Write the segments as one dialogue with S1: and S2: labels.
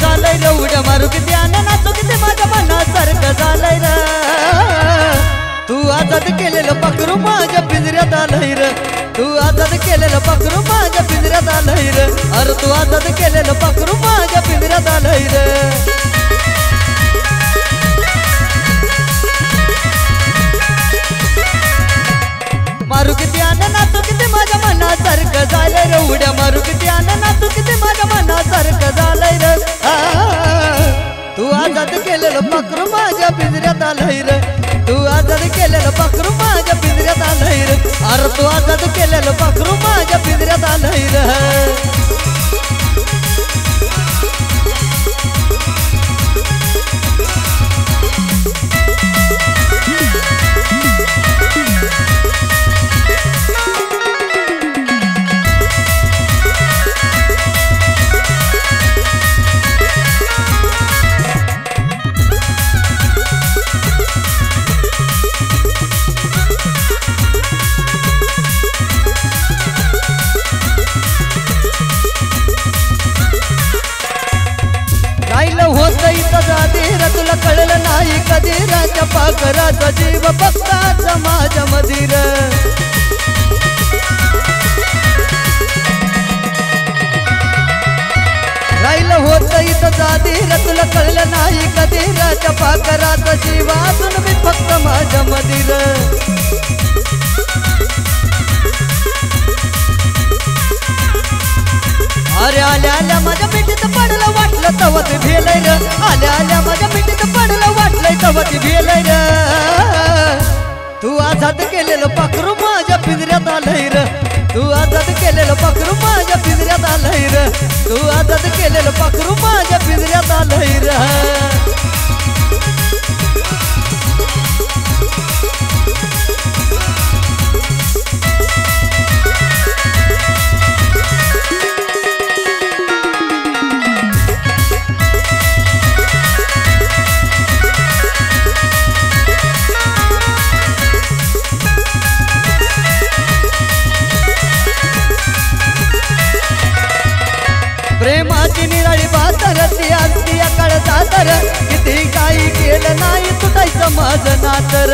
S1: झालंय र उड्या मारू किती आणि नाचू किती माझ्या मनासारखं झालंय र तू आजाद केलेलं पाखरू माझ्या पिंजऱ्यात आलंय र तू आजाद केलेलं पाखरू माझ्या पिंजऱ्यात आलंय र अरे तू आजाद केलेलं पाखरू माझ्या पिंजऱ्यात आलंय र मारू किती आणि नाचू किती माझ्या मनासारखं झालंय र उड्या मारू किती आणि नाचू किती माझ्या मनासारखं झालंय र तू आजाद केलेलं पाखरू माझ्या पिंजऱ्यात आलंय र तू आजाद केलेलं पाखरू माझ्या पिंजऱ्यात आलंय र अरे तू आजाद केलेलं पाखरू माझ्या पिंजऱ्यात आलंय र तुला कळलं नाही कधी राजा पाखराचा जीव भक्ताचा माझ्या मधीर राहिलं होत इथं जाधीर तुला कळलं नाही कधी राजा पाखराचा जीव असून मी फक्त माझ्या मधीर अरे आल्या आल्या माझ्या पिठीत पडलं वाटलं तव ते भेलय र आल्या आल्या माझ्या पिठीत पडलं वाटलंय तव ते भेलय र तू आजाद केलेलं पाखरू माझ्या पिंजऱ्यात आलंय र तू आजाद केलेलं पाखरू माझ्या पिंजऱ्यात आलंय र तू आजाद केलेलं पाखरू माझ्या पिंजऱ्यात आलंय र प्रेमाची निराळी बातर ती असती अकळ सातर किती काही केलं नाही तुटायचं माझं नातर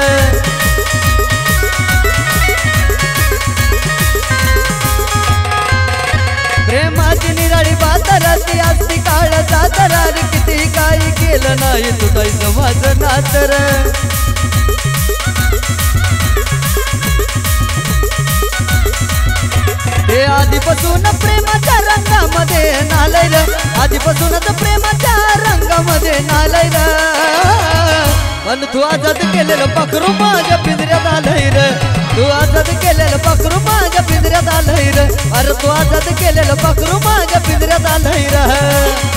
S1: प्रेमाची निराळी बातर ती असती काळ सातर किती काही केलं नाही तुटायचं माझं नातर हे आधीपासून प्रेमाच्या रंगामध्ये नालय र आधीपासूनच प्रेमाच्या रंगामध्ये नालय र पण तू आजाद केलेलं पाखरू माझ्या पिंजऱ्यात आलंय र तू आजाद केलेलं पाखरू माझ्या पिंजऱ्यात आलंय र अरे तू आजाद केलेलं पाखरू माझ्या पिंजऱ्यात आलंय र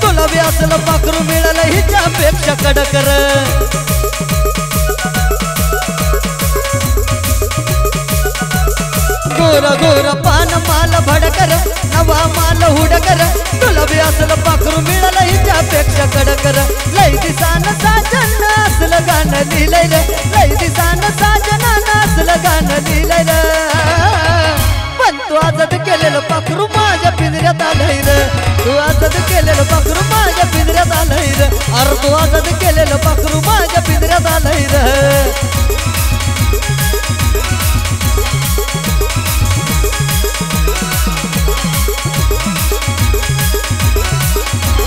S1: तुला बी असलं पाखरू मिळालं हिच्यापेक्षा कडकर गोर गोर पान माल भडकर नवा माल हुडकर तुला बी असलं पाखरू मिळालं हिच्यापेक्षा कडकर लय दिसान साजन असलं गाणं लिहिलंय रे लय दिसान साजनानं असलं गाणं लिहिलंय रे पण तू आजाद केलेलं पाखरू माझ्या पिंजऱ्यात आलंय रे तू आजाद केलेलं पाखरू माझ्या पिंजऱ्यात आलंय रे अरे तू आजाद केलेलं पाखरू माझ्या पिंजऱ्यात आलंय रे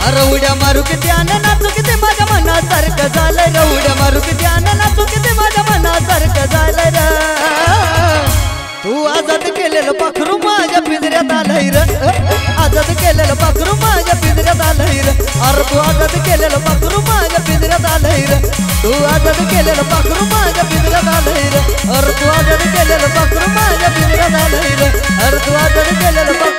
S1: अरे उड्या मारू किती आणि नाचू किती माझ्या मनासारखं झालंय रे उड्या मारू किती आणि नाचू किती माझ्या मनासारखं झालंय रे तू आजाद केलेलं पाखरू माझ्या पिंजऱ्यात आलंय र आजाद केलेलं पाखरू माझ्या पिंजऱ्यात आलंय र अरे तू आजाद केलेलं पाखरू माझ्या पिंजऱ्यात आलंय र तू आजाद केलेलं पाखरू माझ्या पिंजऱ्यात आलंय र अरे तू आजाद केलेलं पाखरू माझ्या पिंजऱ्यात आलंय र अरे तू आजाद केलेलं